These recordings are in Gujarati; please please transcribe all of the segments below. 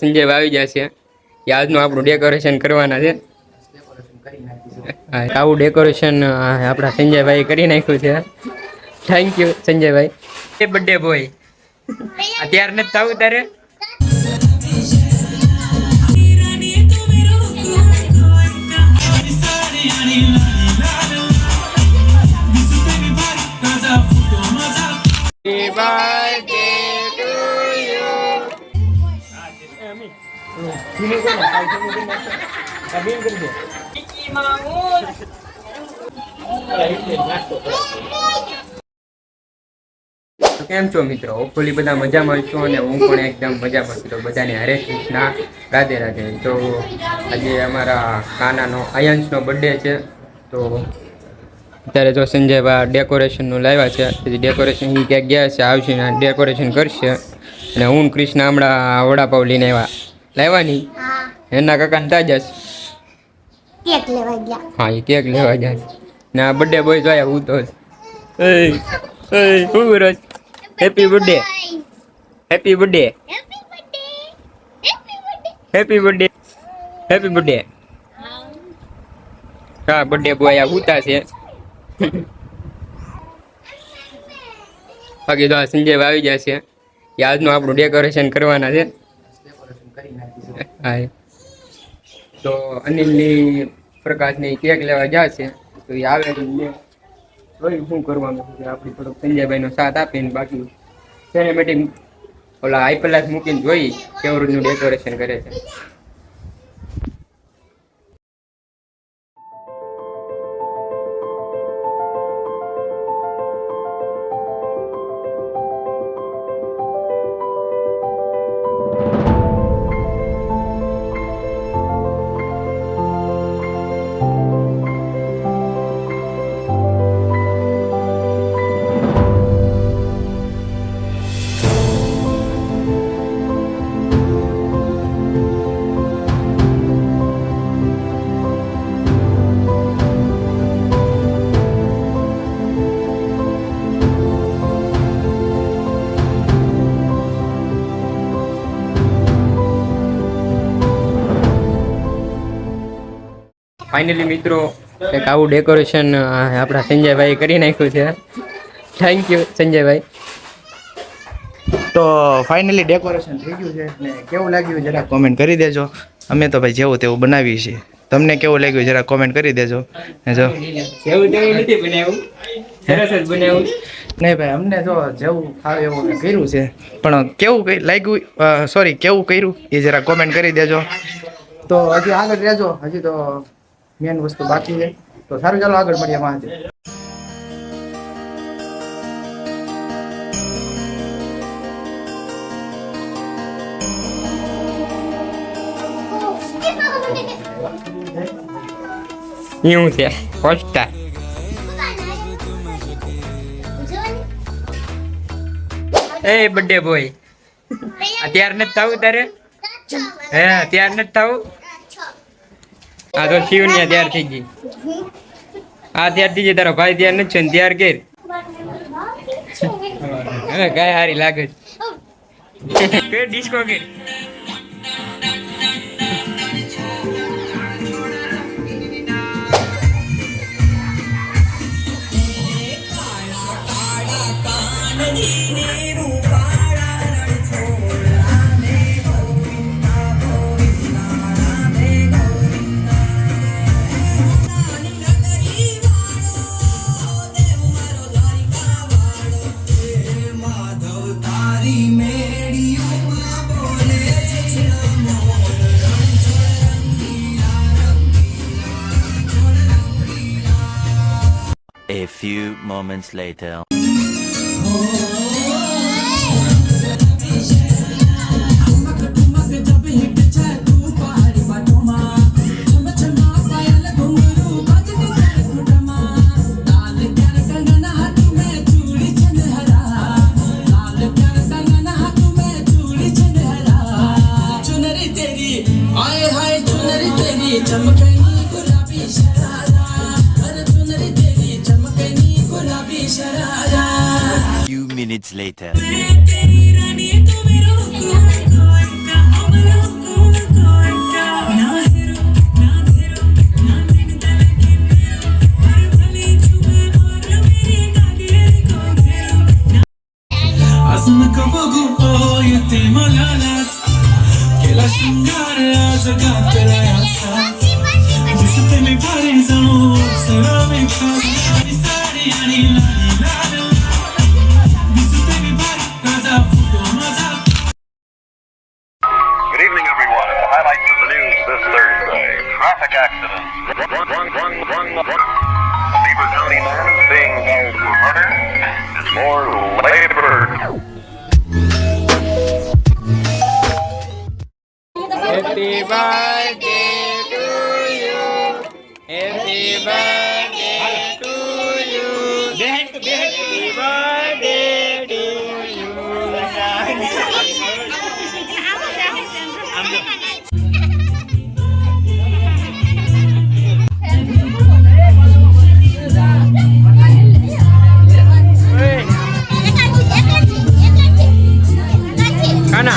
સંજય આવી જશે કે આજનું આપણું ડેકોરેશન કરવાના છે. આવું ડેકોરેશન આપણા સંજયભાઈ કરી નાખ્યું છે. Thank you Sanjaybhai. A birthday boy અત્યારે નથી થવું તારે. કેમ છો મિત્રો? હોપફુલી બધા મજામાં છો અને હું પણ એકદમ મજામાં છું. તો બધાને હરે કૃષ્ણ, રાધે રાધે. તો આજે અમારા કાનાનો આયંશનો બર્થડે છે. તો અત્યારે જો સંજયભાઈ ડેકોરેશનનું લાવ્યા છે. પછી ડેકોરેશન ક્યાંક ગયા છે, આવશે ને ડેકોરેશન કરશે. અને હું કૃષ્ણ હમણાં વડાપાવ લઈને લાવ્યા નહીં એના કાકાને તાજસ કેક લેવા ગયા. હા, એ કેક લેવા જાય ને આ બર્થડે બોય જોયા હું તો happy birthday, happy birthday, happy birthday, happy birthday. હા, બર્થડે બોય આ ઉતા છે. બાકી તો આ સંજય આવી જશે કે આજનું આપણું ડેકોરેશન કરવાના છે. હા, તો અનિલની પ્રકાશની કેક લેવા જશે. તો એ આવે જોઈ શું કરવાનું છે. આપણે થોડોક સંજયભાઈનો સાથ આપીને બાકી સેનેમેટિક ઓલા આઈપીએલ મૂકીને જોઈ કેવું રીતનું ડેકોરેશન કરે છે. ફાઇનલી મિત્રો એક આવું ડેકોરેશન આપણા સંજયભાઈ કરી નાખ્યું છે. થેન્ક યુ સંજયભાઈ. તો ફાઇનલી ડેકોરેશન થઈ ગયું છે ને કેવું લાગ્યું જરા કોમેન્ટ કરી દેજો. અમે તો ભાઈ જેવું તેવું બનાવીએ છીએ. તમને કેવું લાગ્યું જરા કોમેન્ટ કરી દેજો. જો જેવું તેવું નથી બનાવ્યું, સરસ જ બનાવ્યું. નહીં ભાઈ, અમને જો જેવું ફાવે એવું કર્યું છે, પણ કેવું લાગ્યું સોરી કેવું કર્યું એ જરા કોમેન્ટ કરી દેજો. તો હજી આગળ રહેજો, હજી તો મેન વસ્તુ બાકી છે. તો સારું, ચાલો આગળ મળીએ મહાદેવ. એવું છે હોસ્ટા. એ બર્થડે બોય અત્યારે નથી થવું તારે. હે અત્યારે નથી થવું. આ તો શિવ ને તૈયાર થઈ ગઈ. આ તૈયાર થઈ ગઈ, તારો ભાઈ તૈયાર નથી છે ને તૈયાર કર. હવે કઈ હારી લાગે છે ડિસ્કો કર. A few moments later. Minutes later. Good evening, everyone. The highlights of the news this Thursday. Traffic accident. A Beaver County man is being held for murder. There's more labor. Happy birthday to you. Happy birthday to you. Happy birthday to you. Kana?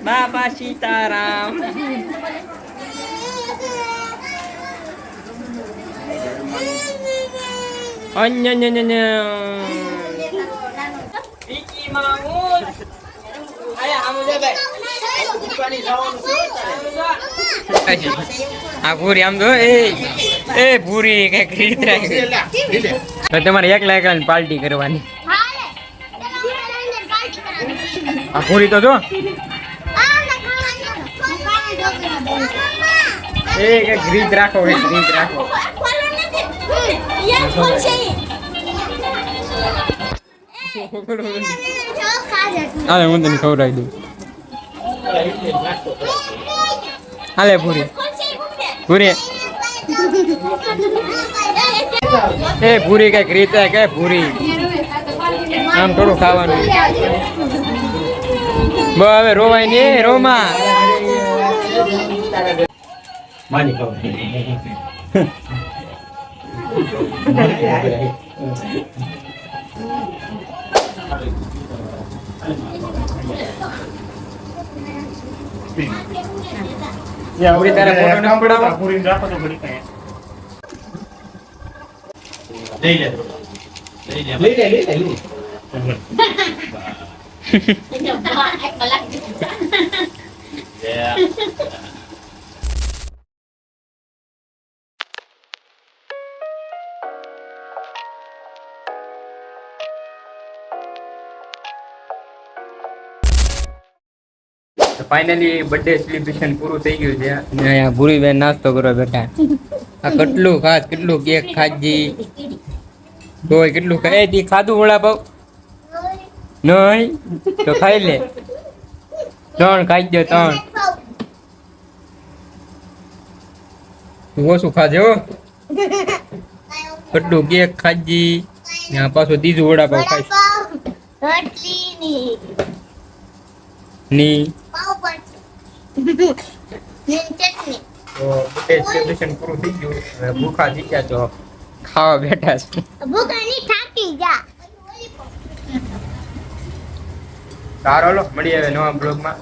Bapak Sitaram. Iki Mahmud. Ayah kamu jabat. આ ભૂરી આમ તો એ ભૂરી કઈક રીત રાખી તો તમારે એકલા એકલા પાર્ટી કરવાની આ ભૂરી તો જો એ કઈક રીત રાખો કઈક રીત રાખો હાલે હું તને ખવડાવી દઉં હાલે ભૂરી ભૂરી એ ભૂરી કઈક રીતે કે ભૂરી આમ થોડું ખાવાનું હવે રોવાય ને રોમા પૂરી તારે ફોટો ન પડાવો પૂરી રાખો તો ઘડી કાય લઈ લે ફાઇનલી બર્થડે સેલિબ્રેશન પૂરું થઈ ગયું છે અને અહીંયા ભૂરીબેન નાસ્તો કરવા બેઠા આ કેટલું ખાસ કેટલું કેક ખાજી તોય કેટલું ખાઈ તી ખાધું વડાપાવ નહીં તો ખાઈ લે 3 ખાઈ દે 3 ઓછું ખાજે હો કેટલું કેક ખાજી ત્યાં પાછો ત્રીજું વડાપાવ ખાઈશ ની સેલિબ્રેશન પૂરું થઈ ગયું ભૂખા જીત્યા તો ખાવા બેઠા છે ભૂખાની થાકી જા સારો લો મળીએ હવે નવા બ્લોગમાં.